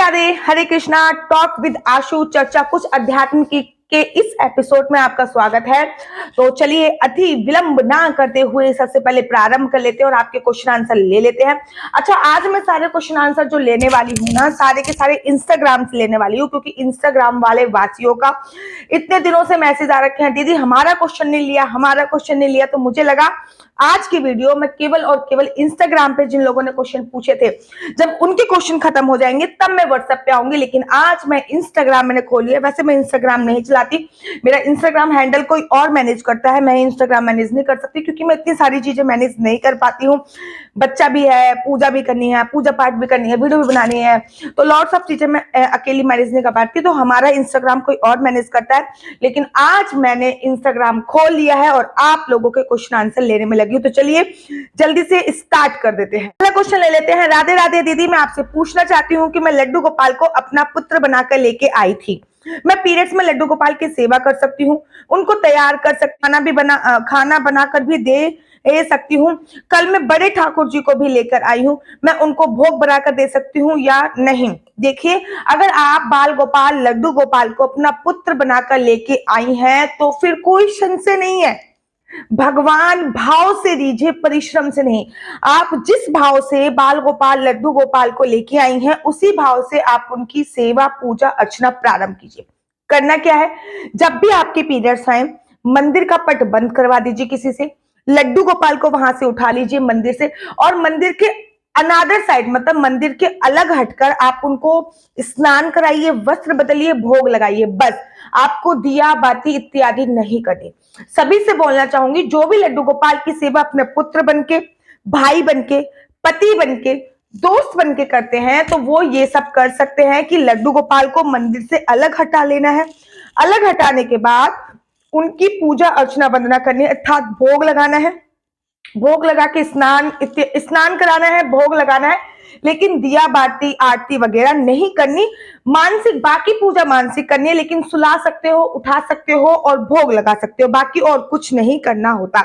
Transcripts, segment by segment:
Radhe, Hare Krishna. Talk with Ashu, चर्चा कुछ अध्यात्म की के इस एपिसोड में आपका स्वागत है। तो चलिए अति विलंब ना करते हुए सबसे पहले प्रारंभ कर लेते हैं और आपके क्वेश्चन आंसर ले लेते हैं। अच्छा, आज मैं सारे क्वेश्चन आंसर जो लेने वाली हूँ ना, सारे के सारे इंस्टाग्राम से लेने वाली हूँ, क्योंकि इंस्टाग्राम वाले वासियों का इतने दिनों से मैसेज आ रखे हैं, दीदी हमारा क्वेश्चन नहीं लिया, हमारा क्वेश्चन नहीं लिया। तो मुझे लगा आज की वीडियो में केवल और केवल इंस्टाग्राम पे जिन लोगों ने क्वेश्चन पूछे थे, जब उनके क्वेश्चन खत्म हो जाएंगे तब मैं व्हाट्सएप पे आऊंगी। लेकिन आज मैं इंस्टाग्राम मैंने खोल लिया। वैसे मैं इंस्टाग्राम नहीं चलाती, मेरा इंस्टाग्राम हैंडल कोई और मैनेज करता है, मैं इंस्टाग्राम मैनेज नहीं कर सकती क्योंकि मैं इतनी सारी चीजें मैनेज नहीं कर पाती हूँ। बच्चा भी है, पूजा भी करनी है, पूजा पाठ भी करनी है, वीडियो भी बनानी है, तो लॉट्स ऑफ चीजें मैं अकेली मैनेज नहीं कर पाती। तो हमारा इंस्टाग्राम कोई और मैनेज करता है। लेकिन आज मैंने इंस्टाग्राम खोल लिया है और आप लोगों के क्वेश्चन आंसर लेने में लगी हूँ। तो चलिए जल्दी से स्टार्ट कर देते हैं। पहला क्वेश्चन ले लेते हैं। राधे राधे दीदी, मैं आपसे पूछना चाहती हूँ कि मैं लड्डू गोपाल को अपना पुत्र बनाकर लेके आई थी। मैं पीरियड्स में लड्डू गोपाल की सेवा कर सकती हूँ, उनको तैयार कर सकती, खाना बनाकर भी दे सकती हूँ। कल मैं बड़े ठाकुर जी को भी लेकर आई हूँ, मैं उनको भोग बनाकर दे सकती हूँ या नहीं? देखिए, अगर आप बाल गोपाल लड्डू गोपाल को अपना पुत्र बनाकर लेके आई हैं तो फिर कोई संशय नहीं है। भगवान भाव से दीजिए, परिश्रम से नहीं। आप जिस भाव से बाल गोपाल लड्डू गोपाल को लेके आई हैं, उसी भाव से आप उनकी सेवा पूजा अर्चना प्रारंभ कीजिए। करना क्या है, जब भी आपके पीरियड्स आए, मंदिर का पट बंद करवा दीजिए किसी से, लड्डू गोपाल को वहां से उठा लीजिए मंदिर से, और मंदिर के अनादर साइड, मतलब मंदिर के अलग हटकर आप उनको स्नान कराइए, वस्त्र बदलिए, भोग लगाइए। बस, आपको दिया बाती इत्यादि नहीं करनी। सभी से बोलना चाहूंगी, जो भी लड्डू गोपाल की सेवा अपने पुत्र बनके, भाई बनके, पति बनके, दोस्त बनके करते हैं, तो वो ये सब कर सकते हैं कि लड्डू गोपाल को मंदिर से अलग हटा लेना है। अलग हटाने के बाद उनकी पूजा अर्चना वंदना करनी है, अर्थात भोग लगाना है। भोग लगा के स्नान कराना है, भोग लगाना है, लेकिन दिया बाती आरती वगैरह नहीं करनी। मानसिक, बाकी पूजा मानसिक करनी है, लेकिन सुला सकते हो, उठा सकते हो और भोग लगा सकते हो, बाकी और कुछ नहीं करना होता।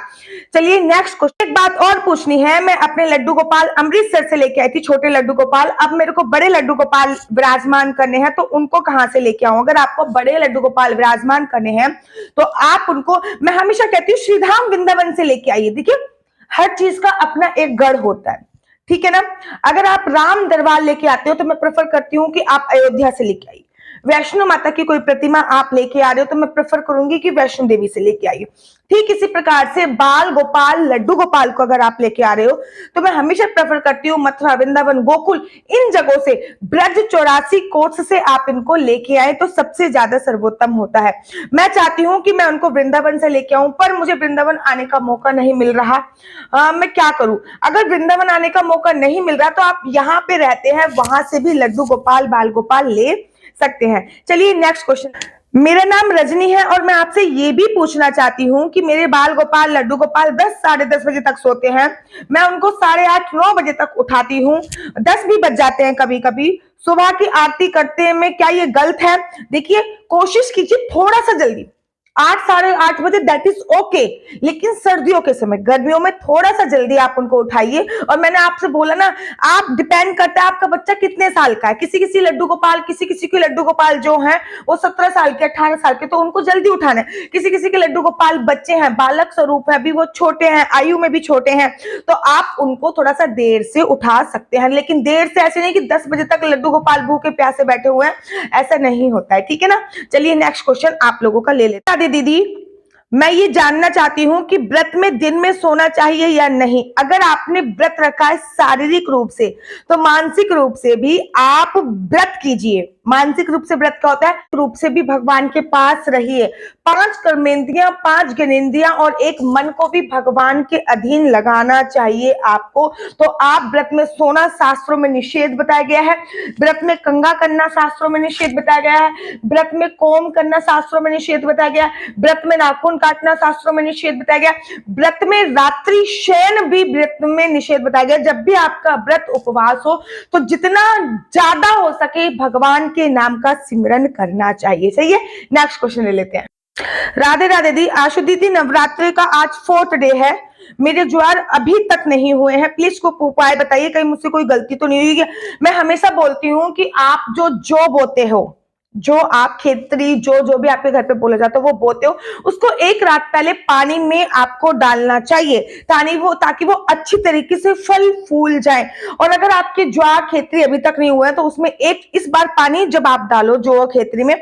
चलिए नेक्स्ट क्वेश्चन। एक बात और पूछनी है, मैं अपने लड्डू गोपाल अमृतसर से लेके आई थी, छोटे लड्डू गोपाल। अब मेरे को बड़े लड्डू गोपाल विराजमान करने हैं, तो उनको कहां से लेके आऊं? अगर आपको बड़े लड्डू गोपाल विराजमान करने हैं तो आप उनको, मैं हमेशा कहती हूँ, श्रीधाम वृंदावन से लेके आइए। देखिए, हर चीज का अपना एक गढ़ होता है, ठीक है ना। अगर आप राम दरबार लेके आते हो तो मैं प्रेफर करती हूँ कि आप अयोध्या से लेके आइए। वैष्णो माता की कोई प्रतिमा आप लेके आ रहे हो तो मैं प्रेफर करूंगी कि वैष्णो देवी से लेके आइए। ठीक इसी प्रकार से बाल गोपाल लड्डू गोपाल को अगर आप लेके आ रहे हो तो मैं हमेशा प्रेफर करती हूँ मथुरा, वृंदावन, गोकुल, इन जगहों से, ब्रज 84 कोर्स से आप इनको लेके आए तो सबसे ज्यादा सर्वोत्तम होता है। मैं चाहती हूँ कि मैं उनको वृंदावन से लेके आऊं, पर मुझे वृंदावन आने का मौका नहीं मिल रहा। मैं क्या करूं? अगर वृंदावन आने का मौका नहीं मिल रहा तो आप यहाँ पे रहते हैं, वहां से भी लड्डू गोपाल बाल गोपाल ले सकते हैं। चलिए नेक्स्ट क्वेश्चन। मेरा नाम रजनी है और मैं आपसे ये भी पूछना चाहती हूँ कि मेरे बाल गोपाल लड्डू गोपाल 10 साढ़े 10 बजे तक सोते हैं, मैं उनको 8:30 9 बजे तक उठाती हूँ, 10 भी बज जाते हैं कभी कभी। सुबह की आरती करते में क्या ये गलत है? देखिए, कोशिश कीजिए थोड़ा सा जल्दी, 8 साढ़े 8 बजे, दैट इज ओके। लेकिन सर्दियों के समय, गर्मियों में थोड़ा सा जल्दी आप उनको उठाइए। और मैंने आपसे बोला ना, आप डिपेंड करता है आपका बच्चा कितने साल का है। किसी किसी लड्डू गोपाल, किसी किसी के लड्डू गोपाल जो हैं वो 17 साल के, 18 साल के, तो उनको जल्दी उठाना है। किसी किसी के लड्डू गोपाल बच्चे हैं, बालक स्वरूप है, अभी वो छोटे हैं, आयु में भी छोटे हैं, तो आप उनको थोड़ा सा देर से उठा सकते हैं। लेकिन देर से ऐसे नहीं कि 10 बजे तक लड्डू गोपाल भूखे प्यासे बैठे हुए हैं, ऐसा नहीं होता है, ठीक है ना। चलिए नेक्स्ट क्वेश्चन आप लोगों का ले लेते हैं। दीदी, मैं ये जानना चाहती हूँ कि व्रत में दिन में सोना चाहिए या नहीं? अगर आपने व्रत रखा है शारीरिक रूप से, तो मानसिक रूप से भी आप व्रत कीजिए। मानसिक रूप से व्रत क्या होता है? रूप से भी भगवान के पास रहिए। 5 कर्मेंद्रियां, 5 ज्ञानेंद्रियां और एक मन को भी भगवान के अधीन लगाना चाहिए आपको। तो आप व्रत में सोना शास्त्रों में निषेध बताया गया है, व्रत में कंघा करना शास्त्रों में निषेध बताया गया है, व्रत में कोम करना शास्त्रों में निषेध बताया गया है, व्रत में नाखून काटना शास्त्रों में निषेध बताया गया, व्रत में रात्रि शयन भी व्रत में निषेध बताया गया। जब भी आपका व्रत उपवास हो तो जितना ज्यादा हो सके भगवान के नाम का सिमरन करना चाहिए। सही है, नेक्स्ट क्वेश्चन ले लेते हैं। राधे राधे दी, आशु दीदी, नवरात्रि का आज 4th डे है, मेरे ज्वार अभी तक नहीं हुए हैं, प्लीज को उपाय बताइए, कहीं मुझसे कोई गलती तो नहीं हुई है। मैं हमेशा बोलती हूँ कि आप जो बोते हो, जो आप खेतरी जो भी आपके घर पे बोला जाता है वो बोते हो, उसको एक रात पहले पानी में आपको डालना चाहिए ताकि वो अच्छी तरीके से फल फूल जाए। और अगर आपके ज्वार खेतरी अभी तक नहीं हुआ है तो उसमें इस बार पानी जब आप डालो जो खेतरी में,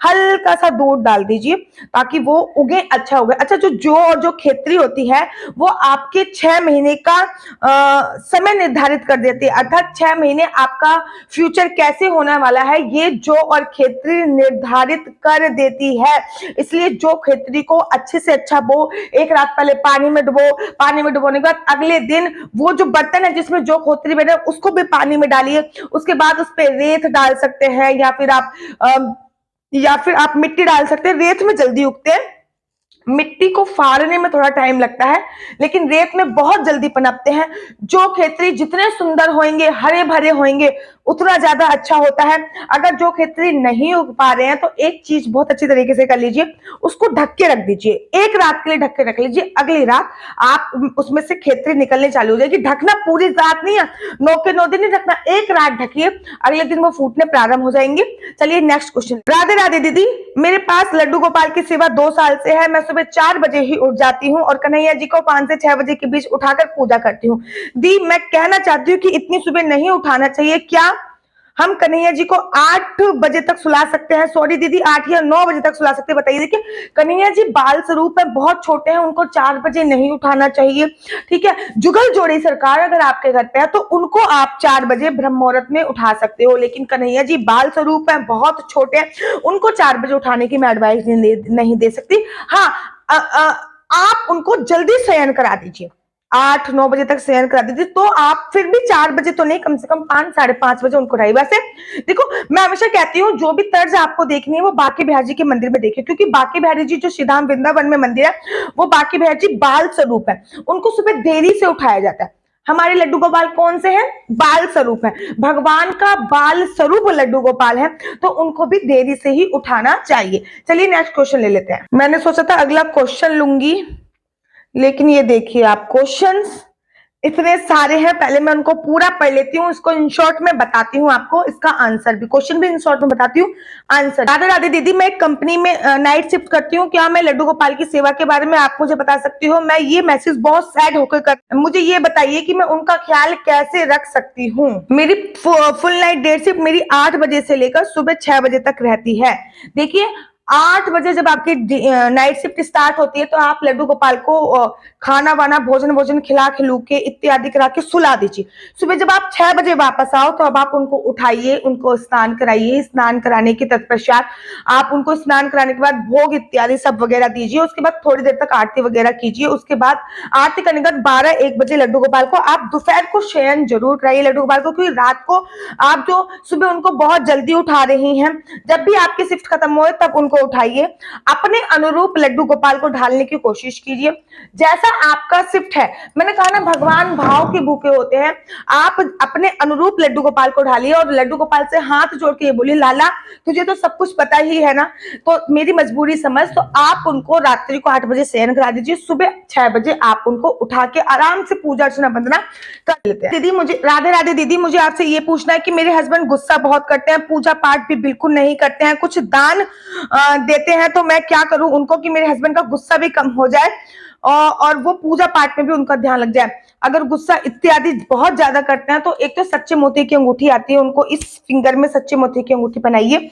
हल्का सा दूध डाल दीजिए ताकि वो उगे, अच्छा उगे। अच्छा, जो खेतरी होती है वो आपके 6 महीने का समय निर्धारित कर देती है, अर्थात 6 महीने आपका फ्यूचर कैसे होने वाला है ये जो और खेतरी निर्धारित कर देती है। इसलिए जो खेतरी को अच्छे से अच्छा बो, एक रात पहले पानी में डुबोने के बाद अगले दिन वो जो बर्तन है जिसमें जो खेतरी बने उसको भी पानी में डालिए। उसके बाद उस पर रेत डाल सकते हैं या फिर आप मिट्टी डाल सकते हैं। रेत में जल्दी उगते हैं, मिट्टी को फाड़ने में थोड़ा टाइम लगता है, लेकिन रेत में बहुत जल्दी पनपते हैं। जो खेतरी जितने सुंदर होंगे, हरे भरे होंगे, उतना ज्यादा अच्छा होता है। अगर जो खेतरी नहीं उग पा रहे हैं तो एक चीज बहुत अच्छी तरीके से कर लीजिए, उसको ढक के रख दीजिए, एक रात के लिए ढक के रख लीजिए। अगली रात आप उसमें से खेतरी निकलने चालू हो जाएगी। ढकना पूरी रात नहीं है, 9 के 9 दिन नहीं ढकना, एक रात ढकिए, अगले दिन वो फूटने प्रारंभ हो जाएंगे। चलिए नेक्स्ट क्वेश्चन। राधे राधे दीदी, मेरे पास लड्डू गोपाल की सेवा 2 साल से है। मैं सुबह 4 बजे ही उठ जाती हूँ और कन्हैया जी को 5 से 6 बजे के बीच उठाकर पूजा करती हूँ। दी, मैं कहना चाहती हूँ कि इतनी सुबह नहीं उठाना चाहिए। क्या हम कन्हैया जी को 8 बजे तक सुला सकते हैं? सॉरी दीदी, 8 या 9 बजे तक सुला सकते हैं। बताइए, देखिए कन्हैया जी बाल स्वरूप है, बहुत छोटे हैं, उनको 4 बजे नहीं उठाना चाहिए। ठीक है, जुगल जोड़ी सरकार अगर आपके घर पे है तो उनको आप 4 बजे ब्रह्म मुहूर्त में उठा सकते हो, लेकिन कन्हैया जी बाल स्वरूप है, बहुत छोटे हैं, उनको 4 बजे उठाने की मैं एडवाइस नहीं दे सकती। हाँ, आप उनको जल्दी शयन करा दीजिए, 8-9 बजे तक शयन करा दीजिए, तो आप फिर भी 4 बजे तो नहीं, कम से कम 5 साढ़े 5 बजे उनको उठाइए। वैसे देखो, मैं हमेशा कहती हूँ जो भी तर्ज आपको देखनी है वो बांके बिहारी जी के मंदिर में देखिए, क्योंकि बांके बिहारी जी जो श्रीधाम वृंदावन में मंदिर है वो बांके बिहारी जी बाल स्वरूप है, उनको सुबह देरी से उठाया जाता है। हमारे लड्डू गोपाल कौन से हैं? बाल स्वरूप है, भगवान का बाल स्वरूप लड्डू गोपाल है, तो उनको भी देरी से ही उठाना चाहिए। चलिए नेक्स्ट क्वेश्चन ले लेते हैं। मैंने सोचा था अगला क्वेश्चन लूंगी, लेकिन ये देखिए आप क्वेश्चंस इतने सारे हैं, पहले मैं उनको पूरा पढ़ लेती हूँ, इसको इन शॉर्ट में बताती हूँ आपको, इसका आंसर भी, क्वेश्चन भी इन शॉर्ट में बताती हूँ, आंसर। राधे राधे दीदी, मैं एक कंपनी में नाइट शिफ्ट करती हूँ, क्या मैं लड्डू गोपाल की सेवा के बारे में आप मुझे बता सकती हो? मैं ये मैसेज बहुत सैड होकर कर, मुझे ये बताइए कि मैं उनका ख्याल कैसे रख सकती हूँ। मेरी फुल नाइट डे शिफ्ट मेरी 8 बजे से लेकर सुबह 6 बजे तक रहती है। देखिए 8 बजे जब आपकी नाइट शिफ्ट स्टार्ट होती है तो आप लड्डू गोपाल को खाना वाना भोजन खिला खिलू के इत्यादि करा के सुला दीजिए। सुबह जब आप 6 बजे वापस आओ तो अब आप उनको उठाइए, उनको स्नान कराइए। स्नान कराने के तत्पश्चात आप उनको स्नान कराने के बाद भोग इत्यादि सब वगैरह दीजिए। उसके बाद थोड़ी देर तक आरती वगैरह कीजिए। उसके बाद आरती करने के बाद 12-1 बजे लड्डू गोपाल को आप दोपहर को शयन जरूर कराइए लड्डू गोपाल को, क्योंकि रात को आप जो सुबह उनको बहुत जल्दी उठा रही हैं, जब भी आपकी शिफ्ट खत्म हो तब उनको उठाइए। अपने अनुरूप लड्डू गोपाल को ढालने की कोशिश कीजिए जैसा आपका शिफ्ट है। मैंने कहा ना, भगवान भाव के भूखे होते हैं। आप अपने अनुरूप लड्डू गोपाल को ढालिए और लड्डू गोपाल से हाथ जोड़ के ये बोलिए, लाला तुझे तो सब कुछ पता ही है ना, तो मेरी मजबूरी समझ। तो आप उनको रात्रि को 8 बजे शयन करा दीजिए, सुबह 6 बजे आप उनको उठा के आराम से पूजा अर्चना वंदना कर लेते हैं। दीदी मुझे, राधे राधे दीदी, मुझे आपसे ये पूछना है कि मेरे हस्बैंड गुस्सा बहुत करते हैं, पूजा पाठ भी बिल्कुल नहीं करते हैं, कुछ दान देते हैं, तो मैं क्या करूं उनको कि मेरे हस्बैंड का गुस्सा भी कम हो जाए और वो पूजा पाठ में भी उनका ध्यान लग जाए। अगर गुस्सा इत्यादि बहुत ज्यादा करते हैं तो एक तो सच्चे मोती की अंगूठी आती है, उनको इस फिंगर में सच्चे मोती की अंगूठी बनाइए।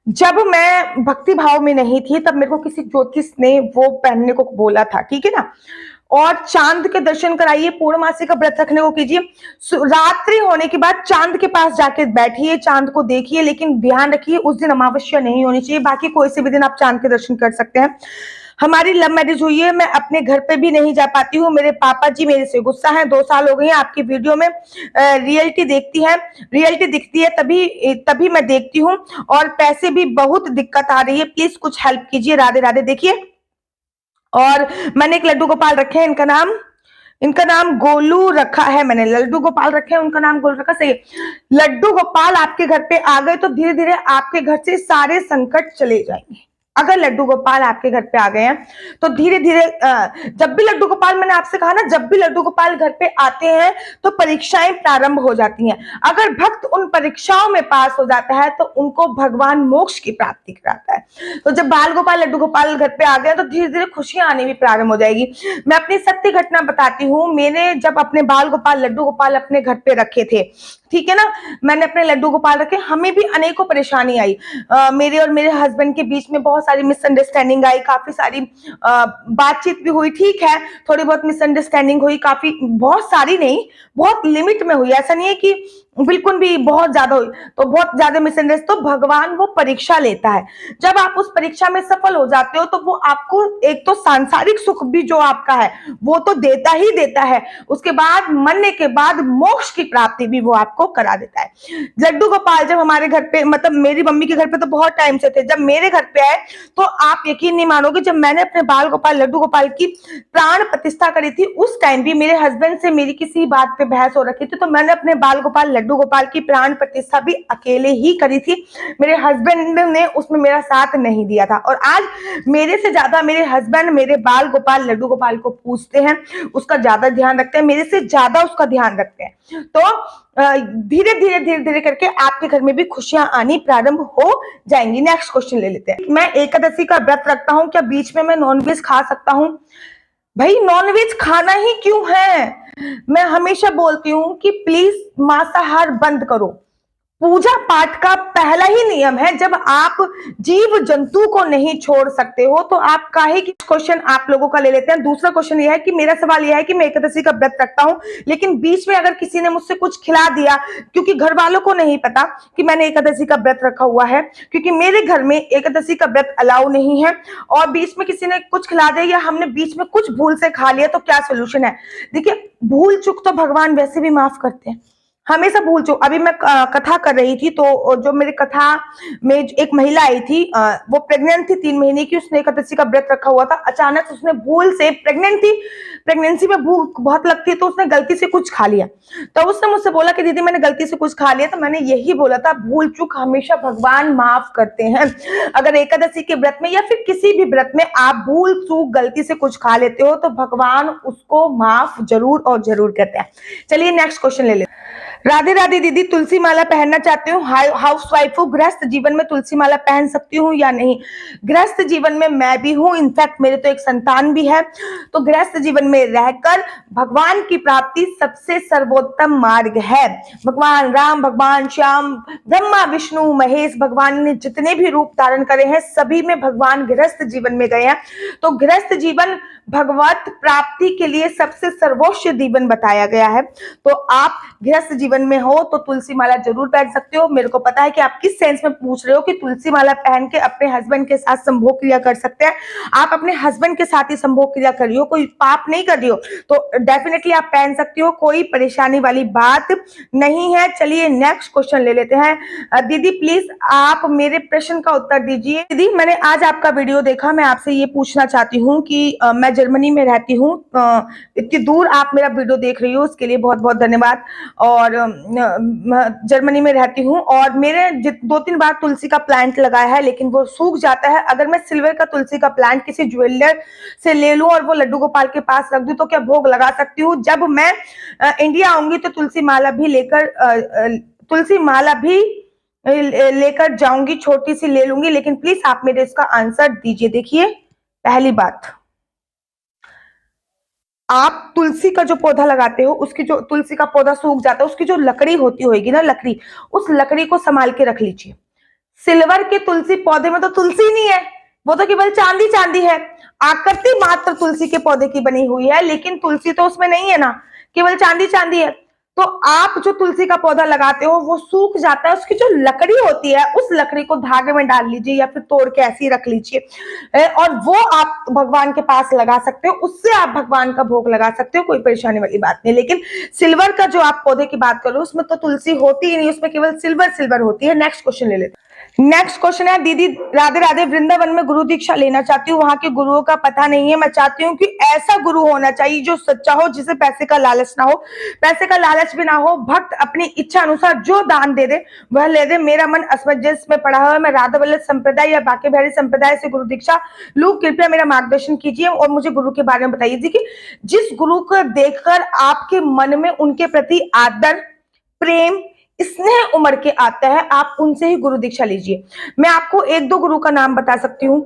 जब मैं भक्ति भाव में नहीं थी तब मेरे को किसी ज्योतिष ने वो पहनने को बोला था, ठीक है ना। और चांद के दर्शन कराइए, पूर्णमासी का व्रत रखने को कीजिए। रात्रि होने के बाद चांद के पास जाके बैठिए, चांद को देखिए, लेकिन ध्यान रखिए उस दिन अमावस्या नहीं होनी चाहिए। बाकी कोई से भी दिन आप चांद के दर्शन कर सकते हैं। हमारी लव मैरिज हुई है, मैं अपने घर पे भी नहीं जा पाती हूँ, मेरे पापा जी मेरे से गुस्सा है। 2 साल हो गए हैं आपकी वीडियो में रियलिटी दिखती है, तभी मैं देखती हूँ और पैसे भी बहुत दिक्कत आ रही है, प्लीज कुछ हेल्प कीजिए। राधे राधे। देखिए, और मैंने एक लड्डू गोपाल रखे हैं, इनका नाम गोलू रखा है, मैंने लड्डू गोपाल रखे हैं, उनका नाम गोलू रखा, सही है। लड्डू गोपाल आपके घर पे आ गए तो धीरे धीरे आपके घर से सारे संकट चले जाएंगे। अगर लड्डू गोपाल आपके घर पे आ गए हैं तो धीरे धीरे जब भी लड्डू गोपाल, मैंने आपसे कहा ना, जब भी लड्डू गोपाल घर पे आते हैं तो परीक्षाएं प्रारंभ हो जाती हैं। अगर भक्त उन परीक्षाओं में पास हो जाता है तो उनको भगवान मोक्ष की प्राप्ति कराता है। तो जब बाल गोपाल लड्डू गोपाल घर पे आ गए तो धीरे धीरे खुशियां आनी भी प्रारंभ हो जाएगी। मैं अपनी सत्य घटना बताती हूँ। मैंने जब अपने बाल गोपाल लड्डू गोपाल अपने घर पे रखे थे, ठीक है ना, मैंने अपने लड्डू गोपाल रखे, हमें भी अनेकों परेशानी आई। मेरे और मेरे हस्बैंड के बीच में बहुत सारी मिसअंडरस्टैंडिंग आई, काफी सारी बातचीत भी हुई, ठीक है, थोड़ी बहुत मिसअंडरस्टैंडिंग हुई, काफी, बहुत सारी नहीं, बहुत लिमिट में हुई। ऐसा नहीं है कि बिल्कुल भी बहुत ज्यादा हुई, तो बहुत ज्यादा मिसअंडरस्टैंडिंग। तो भगवान वो परीक्षा लेता है। जब आप उस परीक्षा में सफल हो जाते हो तो वो आपको एक तो सांसारिक सुख भी जो आपका है वो तो देता ही देता है, उसके बाद मरने के बाद मोक्ष की प्राप्ति भी वो आपको करा देता है। लड्डू गोपाल जब हमारे घर पे, मतलब मेरी मम्मी के घर पे तो बहुत टाइम से थे, जब मेरे घर पे आए तो आप यकीन नहीं मानोगे, जब मैंने अपने बाल गोपाल लड्डू गोपाल की प्राण प्रतिष्ठा करी थी उस टाइम भी मेरे हस्बैंड से मेरी किसी बात पे बहस हो रखी थी, तो मैंने अपने बाल गोपाल लड्डू गोपाल की प्राण प्रतिष्ठा भी अकेले ही करी थी। मेरे हस्बैंड ने उसमें मेरा साथ नहीं दिया था। और आज मेरे से ज्यादा मेरे हस्बैंड मेरे बाल गोपाल लड्डू गोपाल को पूछते हैं, उसका ज्यादा ध्यान रखते हैं, मेरे से ज्यादा उसका ध्यान रखते हैं। तो धीरे धीरे धीरे धीरे करके आपके घर में भी खुशियां आनी प्रारंभ हो जाएंगी। नेक्स्ट क्वेश्चन ले लेते हैं। मैं एकादशी का व्रत रखता हूं, क्या बीच में मैं नॉनवेज खा सकता हूं? भाई नॉनवेज खाना ही क्यों है? मैं हमेशा बोलती हूँ कि प्लीज मांसाहार बंद करो। पूजा पाठ का पहला ही नियम है, जब आप जीव जंतु को नहीं छोड़ सकते हो तो आप काहे की। क्वेश्चन आप लोगों का ले लेते हैं। दूसरा क्वेश्चन यह है कि मेरा सवाल यह है कि मैं एकादशी का व्रत रखता हूं, लेकिन बीच में अगर किसी ने मुझसे कुछ खिला दिया, क्योंकि घर वालों को नहीं पता कि मैंने एकादशी का व्रत रखा हुआ है, क्योंकि मेरे घर में एकादशी का व्रत अलाउ नहीं है, और बीच में किसी ने कुछ खिला दिया या हमने बीच में कुछ भूल से खा लिया, तो क्या सोल्यूशन है? देखिए, भूल चूक तो भगवान वैसे भी माफ करते हैं, हमेशा भूल चूक। अभी मैं कथा कर रही थी तो जो मेरी कथा में एक महिला आई थी, वो प्रेग्नेंट थी 3 महीने की, उसने एकादशी का व्रत रखा हुआ था। अचानक उसने भूल से, प्रेग्नेंट थी, प्रेगनेंसी में भूख बहुत लगती है, तो उसने गलती से कुछ खा लिया। तो उसने मुझसे बोला कि दीदी मैंने गलती से कुछ खा लिया। तो मैंने यही बोला था, भूल चूक हमेशा भगवान माफ करते हैं। अगर एकादशी के व्रत में या फिर किसी भी व्रत में आप भूल चूक गलती से कुछ खा लेते हो तो भगवान उसको माफ जरूर और जरूर करते हैं। चलिए नेक्स्ट क्वेश्चन ले लेते हैं। राधे राधे दीदी, तुलसी माला पहनना चाहती हूँ, हाउस वाइफ हूँ, गृहस्थ जीवन में तुलसी माला पहन सकती हूँ या नहीं? गृहस्थ जीवन में मैं भी हूँ, इनफैक्ट मेरे तो एक संतान भी है। तो गृहस्थ जीवन में रहकर भगवान की प्राप्ति सबसे सर्वोत्तम मार्ग है। भगवान राम, भगवान श्याम, ब्रह्मा विष्णु महेश, भगवान ने जितने भी रूप धारण करे हैं सभी में भगवान गृहस्थ जीवन में गए हैं। तो गृहस्थ जीवन भगवत प्राप्ति के लिए सबसे सर्वोच्च जीवन बताया गया है। तो आप गृहस्थ जीवन में हो तो तुलसी माला जरूर पहन सकते हो। मेरे को पता है कि आप किस सेंस में पूछ रहे हो कि तुलसी माला पहन के अपने हस्बैंड के साथ संभोग क्रिया कर सकते हैं। आप अपने हस्बैंड के साथ ही संभोग क्रिया कर रही हो, कोई पाप नहीं कर रही हो, तो डेफिनेटली आप पहन सकती हो, कोई परेशानी वाली बात नहीं है। चलिए नेक्स्ट क्वेश्चन ले लेते हैं। दीदी प्लीज आप मेरे प्रश्न का उत्तर दीजिए। दीदी मैंने आज आपका वीडियो देखा, मैं आपसे ये पूछना चाहती हूँ कि मैं जर्मनी में रहती हूँ, इतनी दूर आप मेरा वीडियो देख रही हो उसके लिए बहुत बहुत धन्यवाद। और जर्मनी में रहती हूँ और मेरे 2-3 बार तुलसी का प्लांट लगाया है लेकिन वो सूख जाता है। अगर मैं सिल्वर का तुलसी का प्लांट किसी ज्वेलर से ले लूं और वो लड्डू गोपाल के पास रख दूं तो क्या भोग लगा सकती हूँ? जब मैं इंडिया आऊंगी तो तुलसी माला भी लेकर जाऊंगी, छोटी सी ले लूंगी, लेकिन प्लीज आप मेरे इसका आंसर दीजिए। देखिए, पहली बात, आप तुलसी का जो पौधा लगाते हो, उसकी जो तुलसी का पौधा सूख जाता है, उसकी जो लकड़ी होती होगी ना, लकड़ी, उस लकड़ी को संभाल के रख लीजिए। सिल्वर के तुलसी पौधे में तो तुलसी नहीं है, वो तो केवल चांदी चांदी है, आकृति मात्र तुलसी के पौधे की बनी हुई है, लेकिन तुलसी तो उसमें नहीं है ना, केवल चांदी चांदी है। तो आप जो तुलसी का पौधा लगाते हो वो सूख जाता है, उसकी जो लकड़ी होती है उस लकड़ी को धागे में डाल लीजिए या फिर तोड़ के ऐसे ही रख लीजिए और वो आप भगवान के पास लगा सकते हो, उससे आप भगवान का भोग लगा सकते हो, कोई परेशानी वाली बात नहीं। लेकिन सिल्वर का जो आप पौधे की बात करो उसमें तो तुलसी होती ही नहीं, उसमें केवल सिल्वर होती है। नेक्स्ट क्वेश्चन ले लेते हैं। नेक्स्ट क्वेश्चन है, दीदी राधे राधे, वृंदावन में गुरु दीक्षा लेना चाहती हूँ, वहां के गुरुओं का पता नहीं है। मैं चाहती हूँ कि ऐसा गुरु होना चाहिए जो सच्चा हो, जिसे पैसे का लालच ना हो। पैसे का लालच लालच भी ना हो, भक्त अपनी इच्छा अनुसार जो दान दे दे वह ले दे। मेरा मन असमंजस में पड़ा हुआ है, मैं राधा वल्लभ संप्रदाय या बाकी बिहारी संप्रदाय से गुरु दीक्षा लूं, कृपया मेरा मार्गदर्शन कीजिए और मुझे गुरु के बारे में बताइए। देखिए, जिस गुरु को देखकर आपके मन में उनके प्रति आदर, प्रेम, स्नेह उमड़ के आता है, आप उनसे ही गुरु दीक्षा लीजिए। मैं आपको एक दो गुरु का नाम बता सकती हूँ।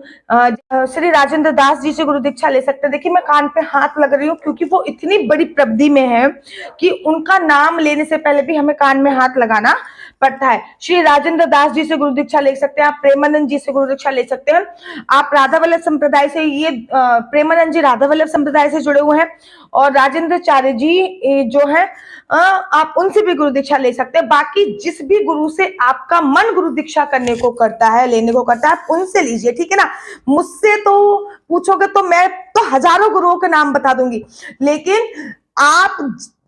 श्री राजेंद्र दास जी से गुरु दीक्षा ले सकते हैं। देखिए, मैं कान पे हाथ लग रही हूँ क्योंकि वो इतनी बड़ी प्रब्धि में है कि उनका नाम लेने से पहले भी हमें कान में हाथ लगाना पड़ता है। श्री राजेंद्र दास जी से गुरु दीक्षा ले सकते हैं आप। प्रेमानंद जी से गुरु दीक्षा ले सकते हैं आप। राधा वल्लभ संप्रदाय से, ये प्रेमानंद जी राधा वल्लभ संप्रदाय से जुड़े हुए हैं और राजेंद्राचार्य जी जो है आप उनसे भी गुरु दीक्षा ले सकते हैं। बाकी जिस भी गुरु से आपका मन गुरु दीक्षा करने को करता है, लेने को करता है, आप उनसे लीजिए, ठीक है ना। मुझसे तो पूछोगे तो मैं तो हजारों गुरुओं के नाम बता दूंगी, लेकिन आप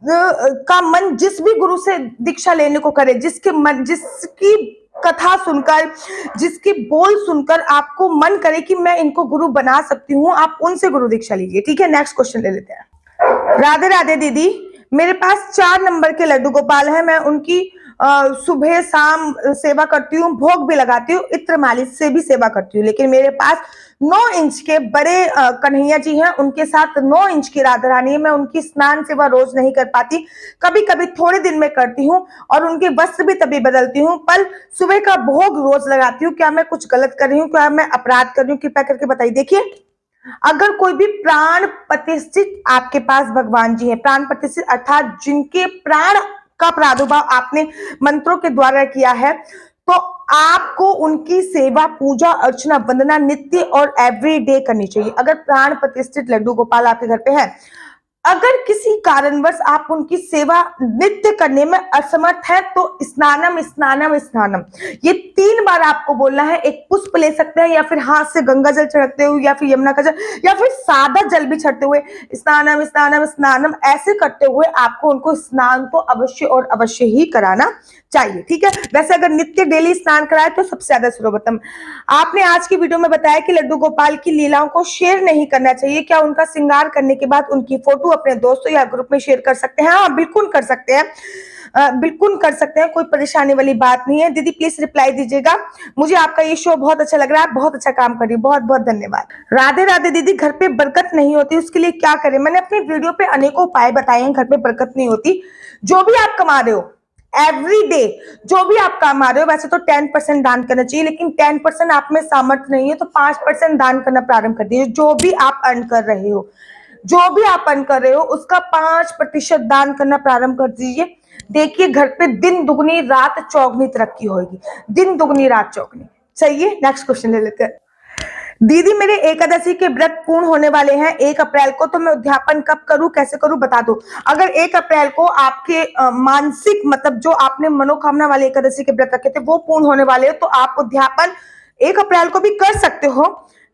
का मन जिस भी गुरु से दीक्षा लेने को करे, जिसकी कथा सुनकर, जिसकी बोल सुनकर आपको मन करे कि मैं इनको गुरु बना सकती हूँ, आप उनसे गुरु दीक्षा लीजिए, ठीक है। नेक्स्ट क्वेश्चन ले लेते हैं। राधे राधे दीदी, मेरे पास 4 नंबर के लड्डू गोपाल हैं, मैं उनकी सुबह शाम सेवा करती हूँ, भोग भी लगाती हूँ, इत्र मालिश से भी सेवा करती हूँ, लेकिन मेरे पास 9 इंच के बड़े कन्हैया जी हैं, उनके साथ 9 इंच की राधा रानी है। मैं उनकी स्नान सेवा रोज नहीं कर पाती, कभी कभी थोड़े दिन में करती हूँ और उनके वस्त्र भी तभी बदलती हूँ, पर सुबह का भोग रोज लगाती हूँ। क्या मैं कुछ गलत कर रही हूँ? क्या मैं अपराध कर रही हूँ? कृपया करके बताइए। देखिए, अगर कोई भी प्राण प्रतिष्ठित आपके पास भगवान जी है, प्राण प्रतिष्ठित अर्थात जिनके प्राण का प्रादुर्भाव आपने मंत्रों के द्वारा किया है, तो आपको उनकी सेवा, पूजा, अर्चना, वंदना नित्य और एवरीडे करनी चाहिए। अगर प्राण प्रतिष्ठित लड्डू गोपाल आपके घर पे है, अगर किसी कारणवश आप उनकी सेवा नित्य करने में असमर्थ है, तो स्नानम स्नानम स्नानम ये 3 बार आपको बोलना है। एक पुष्प ले सकते हैं या फिर हाथ से गंगा जल छिड़कते हुए या फिर यमुना का जल या फिर सादा जल भी छिड़कते हुए स्नानम स्नानम स्नानम ऐसे करते हुए आपको उनको स्नान तो अवश्य और अवश्य ही कराना चाहिए, ठीक है। वैसे अगर नित्य डेली स्नान कराए तो सबसे ज्यादा सर्वोत्तम। आपने आज की वीडियो में बताया कि लड्डू गोपाल की लीलाओं को शेयर नहीं करना चाहिए, क्या उनका श्रृंगार करने के बाद उनकी फोटो अपने दोस्तों या ग्रुप में शेयर कर सकते हैं? हाँ, बिल्कुल कर सकते हैं, बिल्कुल कर सकते हैं, कोई परेशानी वाली बात नहीं है। दीदी प्लीज रिप्लाई दीजिएगा, मुझे आपका ये शो बहुत अच्छा लग रहा है, बहुत अच्छा काम कर रही है, बहुत बहुत धन्यवाद। राधे राधे दीदी, घर पे बरकत नहीं होती, उसके लिए क्या करें? मैंने अपनी वीडियो पे अनेकों उपाय बताए हैं, घर पे बरकत नहीं होती। जो भी आप कमा रहे हो एवरी डे, जो भी आप कमा रहे हो, वैसे तो 10% दान करना चाहिए, लेकिन 10% आप में सामर्थ्य नहीं है तो 5% दान करना प्रारंभ कर दीजिए। जो भी आप अर्न कर रहे हो, जो भी आप अर्न कर रहे हो उसका 5% दान करना प्रारंभ कर दीजिए। देखिए, घर पे दिन दुगनी रात चौगनी तरक्की होगी, दिन दुगनी रात चौगनी। सही है। नेक्स्ट क्वेश्चन ले लेते हैं। दीदी, मेरे एकादशी के व्रत पूर्ण होने वाले हैं 1 अप्रैल को, तो मैं उद्यापन कब करूं, कैसे करूं, बता दो। अगर 1 अप्रैल को आपके मानसिक मतलब जो आपने मनोकामना वाले एकादशी के व्रत रखे थे वो पूर्ण होने वाले हो, तो आप उद्यापन 1 अप्रैल को भी कर सकते हो,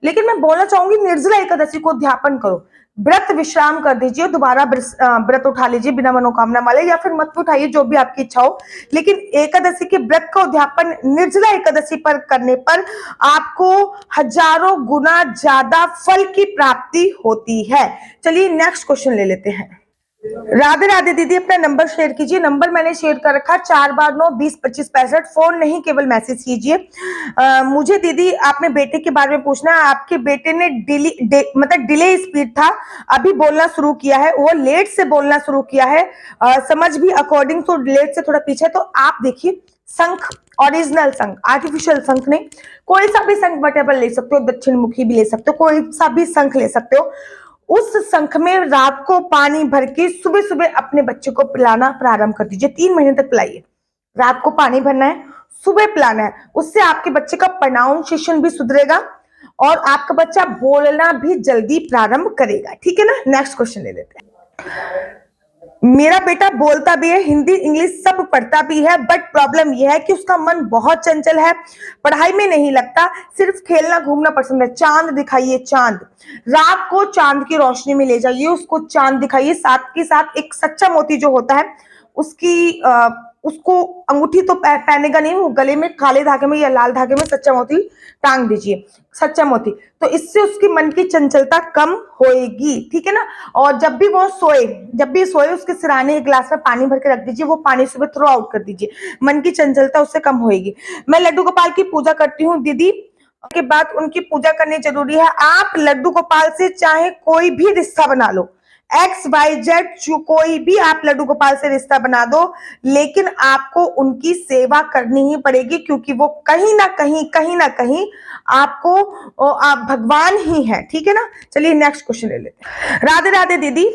लेकिन मैं बोलना चाहूंगी निर्जला एकादशी को उद्यापन करो, व्रत विश्राम कर दीजिए, दोबारा व्रत उठा लीजिए बिना मनोकामना वाले, या फिर मत उठाइए, जो भी आपकी इच्छा हो। लेकिन एकादशी के व्रत का उद्यापन निर्जला एकादशी पर करने पर आपको हजारों गुना ज्यादा फल की प्राप्ति होती है। चलिए नेक्स्ट क्वेश्चन ले लेते हैं। राधे राधे दीदी, अपना नंबर शेयर कीजिए। नंबर मैंने शेयर कर रखा 4 बार 9 20 25 65। फोन नहीं, केवल मैसेज कीजिए। मुझे दीदी आपने बेटे के बारे में पूछना है। आपके बेटे ने डिले स्पीड था, अभी बोलना शुरू किया है, वो लेट से बोलना शुरू किया है, समझ भी अकॉर्डिंग टू लेट से थोड़ा पीछे। तो आप देखिए, शंख, ओरिजिनल शंख, आर्टिफिशियल शंख नहीं, कोई सा भी शंख वटेवर ले सकते हो, दक्षिण मुखी भी ले सकते हो, कोई सा भी शंख ले सकते हो। उस शंख में रात को पानी भर के सुबह सुबह अपने बच्चे को पिलाना प्रारंभ कर दीजिए। 3 महीने तक पिलाइए। रात को पानी भरना है, सुबह पिलाना है, उससे आपके बच्चे का प्रोनाउंसिएशन भी सुधरेगा और आपका बच्चा बोलना भी जल्दी प्रारंभ करेगा, ठीक है ना। नेक्स्ट क्वेश्चन ले लेते हैं। मेरा बेटा बोलता भी है, हिंदी इंग्लिश सब पढ़ता भी है, बट प्रॉब्लम यह है कि उसका मन बहुत चंचल है, पढ़ाई में नहीं लगता, सिर्फ खेलना घूमना पसंद है। चांद दिखाइए, चांद, रात को चांद की रोशनी में ले जाइए, उसको चांद दिखाइए, साथ के साथ एक सच्चा मोती जो होता है उसकी उसको अंगूठी तो पहनेगा नहीं, वो गले में काले धागे में या लाल धागे में सच्चा मोती टांग दीजिए, सच्चा मोती। तो इससे उसकी मन की चंचलता कम होएगी, ठीक है ना। और जब भी वो सोए, जब भी सोए उसके सिराने एक गिलास में पानी भर के रख दीजिए, वो पानी सुबह थ्रो आउट कर दीजिए, मन की चंचलता उससे कम होएगी। मैं लड्डू गोपाल की पूजा करती हूँ दीदी, के बाद उनकी पूजा करनी जरूरी है। आप लड्डू गोपाल से चाहे कोई भी रिश्ता बना लो, XYZ कोई भी आप लड्डू गोपाल से रिश्ता बना दो, लेकिन आपको उनकी सेवा करनी ही पड़ेगी, क्योंकि वो कहीं ना कहीं आपको आप भगवान ही है, ठीक है ना। चलिए नेक्स्ट क्वेश्चन ले लेते हैं। राधे राधे दीदी,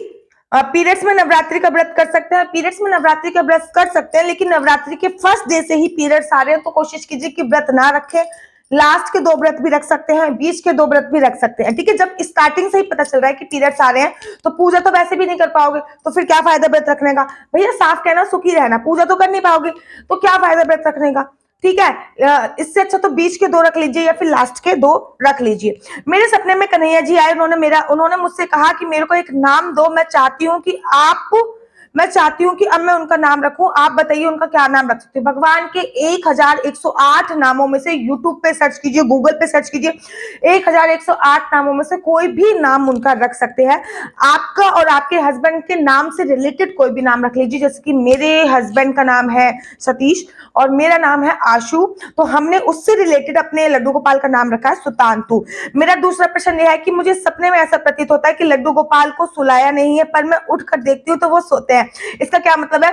पीरियड्स में नवरात्रि का व्रत कर सकते हैं? पीरियड्स में नवरात्रि का व्रत कर सकते हैं, लेकिन नवरात्रि के फर्स्ट डे से ही पीरियड्स आ रहे हैं तो कोशिश कीजिए कि व्रत ना रखें। लास्ट के 2 व्रत भी रख सकते हैं, बीच के 2 व्रत भी रख सकते हैं, ठीक है। जब स्टार्टिंग से ही पता चल रहा है कि पीरियड्स आ रहे हैं तो पूजा तो वैसे भी नहीं कर पाओगे, तो फिर क्या फायदा व्रत रखने का। भैया साफ कहना, सुखी रहना, पूजा तो कर नहीं पाओगे तो क्या फायदा व्रत रखने का, ठीक है। इससे अच्छा तो बीच के 2 रख लीजिए या फिर लास्ट के 2 रख लीजिए। मेरे सपने में कन्हैया जी आए, उन्होंने मुझसे कहा कि मेरे को एक नाम दो, मैं चाहती हूँ कि अब मैं उनका नाम रखूं, आप बताइए उनका क्या नाम रख सकते हैं। भगवान के 1108 नामों में से यूट्यूब पे सर्च कीजिए, गूगल पे सर्च कीजिए, 1108 नामों में से कोई भी नाम उनका रख सकते हैं। आपका और आपके हस्बैंड के नाम से रिलेटेड कोई भी नाम रख लीजिए, जैसे कि मेरे हस्बैंड का नाम है सतीश और मेरा नाम है आशु, तो हमने उससे रिलेटेड अपने लड्डू गोपाल का नाम रखा है सुतांतु। मेरा दूसरा प्रश्न यह है कि मुझे सपने में ऐसा प्रतीत होता है कि लड्डू गोपाल को सुलाया नहीं है, पर मैं उठकर देखती हूँ तो वो सोते हैं। इसका क्या मतलब है?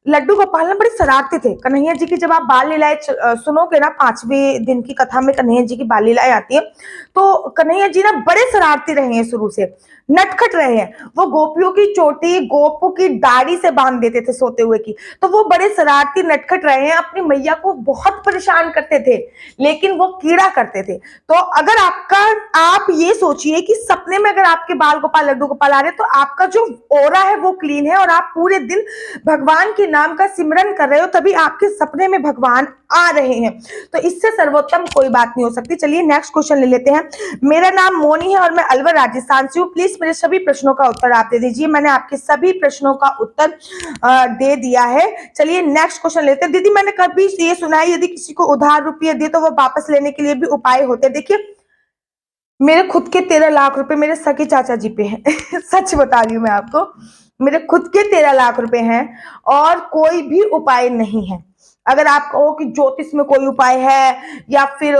लड्डू गोपाल ना बड़े शरारती थे। कन्हैया जी की जब आप बाल लीलाएं सुनोगे ना, 5वें दिन की कथा में कन्हैया जी की बाल लीलाएं आती है, तो कन्हैया जी ना बड़े शरारती रहे हैं, शुरू से नटखट रहे हैं। वो गोपियों की चोटी गोपू की दाढ़ी से बांध देते थे सोते हुए की, तो वो बड़े शरारती नटखट रहे हैं, अपनी मैया को बहुत परेशान करते थे, लेकिन वो कीड़ा करते थे। तो अगर आप ये सोचिए कि सपने में अगर आपके बाल गोपाल लड्डू गोपाल आ रहे हैं, तो आपका जो ओरा है वो क्लीन है और आप पूरे दिन भगवान के नाम का सिमरन कर रहे हो, तभी आपके सपने में भगवान आ रहे हैं। तो इससे सर्वोत्तम कोई बात नहीं हो सकती। चलिए नेक्स्ट क्वेश्चन ले लेते हैं। मेरा नाम मोनी है और मैं अलवर राजस्थान से हूँ। प्लीज मेरे सभी प्रश्नों का उत्तर आप दे दीजिए। मैंने आपके सभी प्रश्नों का उत्तर दे दिया है। चलिए नेक्स्ट क्वेश्चन लेते हैं। दीदी मैंने कभी ये सुना है यदि किसी को उधार रुपये दे तो वो वापस लेने के लिए भी उपाय होते हैं। देखिए मेरे खुद के 13 लाख रुपए मेरे सगे चाचा जी पे हैं सच बता रही हूँ मैं आपको, मेरे खुद के 13 लाख रुपए हैं और कोई भी उपाय नहीं है। अगर आप कहो कि ज्योतिष में कोई उपाय है या फिर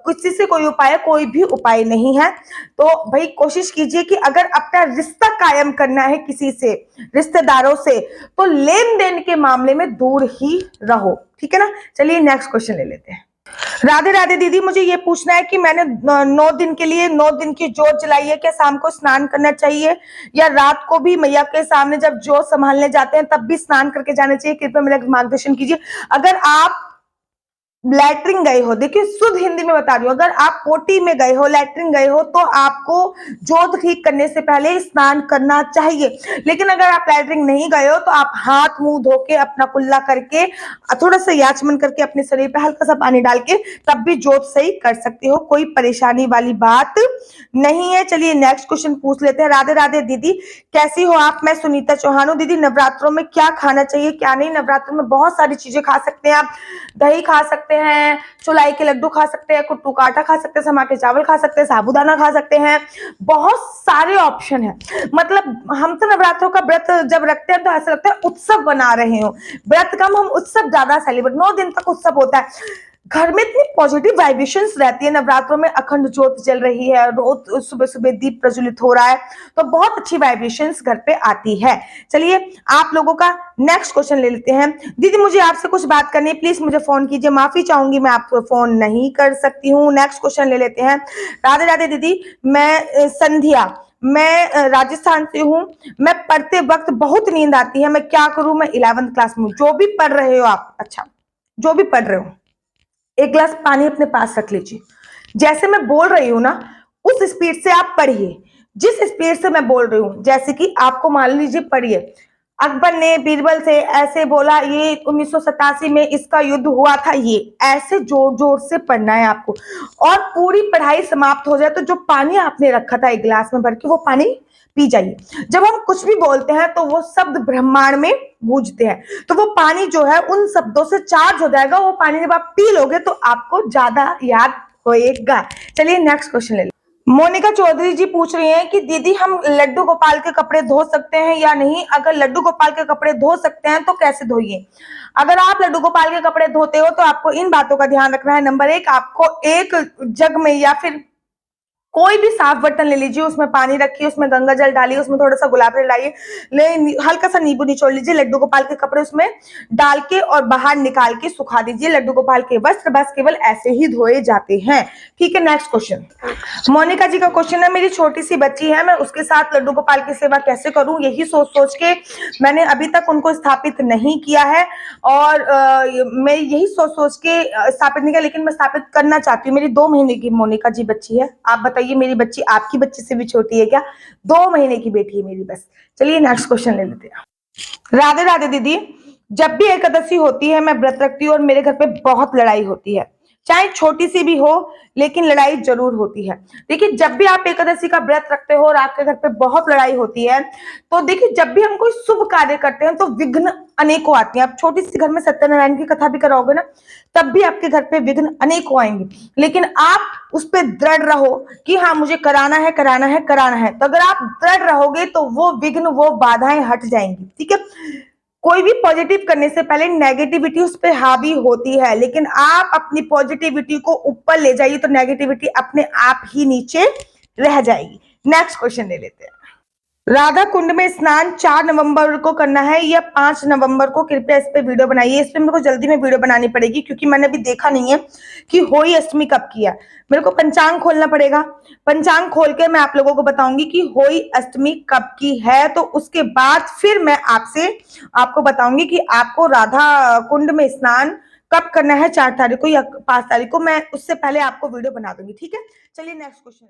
किसी से कोई उपाय है, कोई भी उपाय नहीं है। तो भाई कोशिश कीजिए कि अगर अपना रिश्ता कायम करना है किसी से, रिश्तेदारों से, तो लेन देन के मामले में दूर ही रहो, ठीक है ना। चलिए नेक्स्ट क्वेश्चन ले लेते हैं। राधे राधे दीदी, मुझे ये पूछना है कि मैंने 9 दिन के लिए 9 दिन की जोत जलाई है, क्या शाम को स्नान करना चाहिए या रात को भी मैया के सामने जब जोत संभालने जाते हैं तब भी स्नान करके जाना चाहिए? कृपया मेरा मार्गदर्शन कीजिए। अगर आप लैट्रिन गए हो, देखिए शुद्ध हिंदी में बता रही हूँ, अगर आप पोटी में गए हो, लैट्रिन गए हो, तो आपको जोत ठीक करने से पहले स्नान करना चाहिए। लेकिन अगर आप लैट्रिन नहीं गए हो तो आप हाथ मुंह धो के अपना कुल्ला करके थोड़ा सा याचमन करके अपने शरीर पे हल्का सा पानी डाल के तब भी जोत सही कर सकते हो, कोई परेशानी वाली बात नहीं है। चलिए नेक्स्ट क्वेश्चन पूछ लेते हैं। राधे राधे दीदी, कैसी हो आप? मैं सुनीता चौहान हूँ। दीदी नवरात्रों में क्या खाना चाहिए क्या नहीं? नवरात्रों में बहुत सारी चीजें खा सकते हैं आप, दही खा सकते हैं, चुलाई के लड्डू खा सकते हैं, कुट्टू का आटा खा सकते हैं, समा के चावल खा सकते हैं, साबूदाना खा सकते हैं, बहुत सारे ऑप्शन है। मतलब हम तो नवरात्रों का व्रत जब रखते हैं तो ऐसा लगता है उत्सव बना रहे हो। व्रत कम, हम उत्सव ज्यादा सेलिब्रेट, 9 दिन तक उत्सव होता है। घर में इतनी पॉजिटिव वाइब्रेशंस रहती है। नवरात्रों में अखंड ज्योत जल रही है, रोज सुबह सुबह दीप प्रज्वलित हो रहा है, तो बहुत अच्छी वाइब्रेशंस घर पे आती है। चलिए आप लोगों का नेक्स्ट क्वेश्चन ले लेते हैं। दीदी मुझे आपसे कुछ बात करनी है, प्लीज मुझे फोन कीजिए, माफी चाहूंगी मैं आपको फोन नहीं कर सकती हूँ। नेक्स्ट क्वेश्चन ले लेते हैं। राधे राधे दीदी, मैं संध्या, मैं राजस्थान से हूँ। मैं पढ़ते वक्त बहुत नींद आती है, मैं क्या करूँ? मैं 11th क्लास में हूँ। जो भी पढ़ रहे हो आप, अच्छा जो भी पढ़ रहे हो, एक गिलास पानी अपने पास रख लीजिए। जैसे मैं बोल रही हूं ना उस स्पीड से आप पढ़िए, जिस स्पीड से मैं बोल रही हूं, जैसे कि आपको मान लीजिए पढ़िए, अकबर ने बीरबल से ऐसे बोला, ये 1987 में इसका युद्ध हुआ था। ये ऐसे जोर जोर से पढ़ना है आपको, और पूरी पढ़ाई समाप्त हो जाए तो जो पानी आपने रखा था एक गिलास में भर के, वो पानी पी जाइए। जब हम कुछ भी बोलते हैं तो वो शब्द ब्रह्मांड में गूंजते हैं, तो वो पानी जो है उन शब्दों से चार्ज हो जाएगा। वो पानी जब आप पी लोगे तो आपको ज्यादा याद होएगा। चलिए नेक्स्ट क्वेश्चन ले लो। मोनिका चौधरी जी पूछ रही हैं कि दीदी हम लड्डू गोपाल के कपड़े धो सकते हैं या नहीं? अगर लड्डू गोपाल के कपड़े धो सकते हैं तो कैसे धोइए? अगर आप लड्डू गोपाल के कपड़े धोते हो तो आपको इन बातों का ध्यान रखना है। नंबर 1, आपको एक जग में या फिर कोई भी साफ बर्तन ले लीजिए, उसमें पानी रखिए, उसमें गंगा जल डालिए, उसमें थोड़ा सा गुलाब जल डालिए, हल्का सा नींबू निचोड़ लीजिए, लड्डू गोपाल के कपड़े उसमें डाल के और बाहर निकाल के सुखा दीजिए। लड्डू गोपाल के वस्त्र बस केवल ऐसे ही धोए जाते हैं। ठीक है, नेक्स्ट क्वेश्चन। मोनिका जी का क्वेश्चन है, मेरी छोटी सी बच्ची है, मैं उसके साथ लड्डू गोपाल की सेवा कैसे करूं? यही सोच सोच के मैंने अभी तक उनको स्थापित नहीं किया है, और मैं यही सोच सोच के स्थापित नहीं किया, लेकिन मैं स्थापित करना चाहती हूँ। मेरी 2 महीने की मोनिका जी बच्ची है। आप बताइए, मेरी बच्ची आपकी बच्ची से भी छोटी है क्या? 2 महीने की बेटी है मेरी बस। चलिए नेक्स्ट क्वेश्चन ले लेते हैं। राधे राधे दीदी, जब भी एकादशी होती है मैं व्रत रखती हूँ और मेरे घर पे बहुत लड़ाई होती है, चाहे छोटी सी भी हो लेकिन लड़ाई जरूर होती है। देखिए, जब भी आप एकादशी का व्रत रखते हो और आपके घर पे बहुत लड़ाई होती है, तो देखिए जब भी हम कोई शुभ कार्य करते हैं तो विघ्न अनेकों आती हैं। आप छोटी सी घर में सत्यनारायण की कथा भी कराओगे ना, तब भी आपके घर पे विघ्न अनेकों आएंगे, लेकिन आप उस पर दृढ़ रहो कि हाँ मुझे कराना है कराना है कराना है। तो अगर आप दृढ़ रहोगे तो वो विघ्न, वो बाधाएं हट जाएंगी। ठीक है, कोई भी पॉजिटिव करने से पहले नेगेटिविटी उस पर हावी होती है, लेकिन आप अपनी पॉजिटिविटी को ऊपर ले जाइए तो नेगेटिविटी अपने आप ही नीचे रह जाएगी। नेक्स्ट क्वेश्चन ले लेते हैं। राधा कुंड में स्नान 4 नवंबर को करना है या 5 नवंबर को? कृपया इस पे वीडियो बनाइए। इस पे मेरे को जल्दी में वीडियो बनानी पड़ेगी, क्योंकि मैंने अभी देखा नहीं है कि होली अष्टमी कब की है। मेरे को पंचांग खोलना पड़ेगा, पंचांग खोल के मैं आप लोगों को बताऊंगी कि होली अष्टमी कब की है। तो उसके बाद फिर मैं आपको बताऊंगी कि आपको राधा कुंड में स्नान कब करना है, 4 तारीख को या 5 तारीख को। मैं उससे पहले आपको वीडियो बना दूंगी। ठीक है, चलिए नेक्स्ट क्वेश्चन।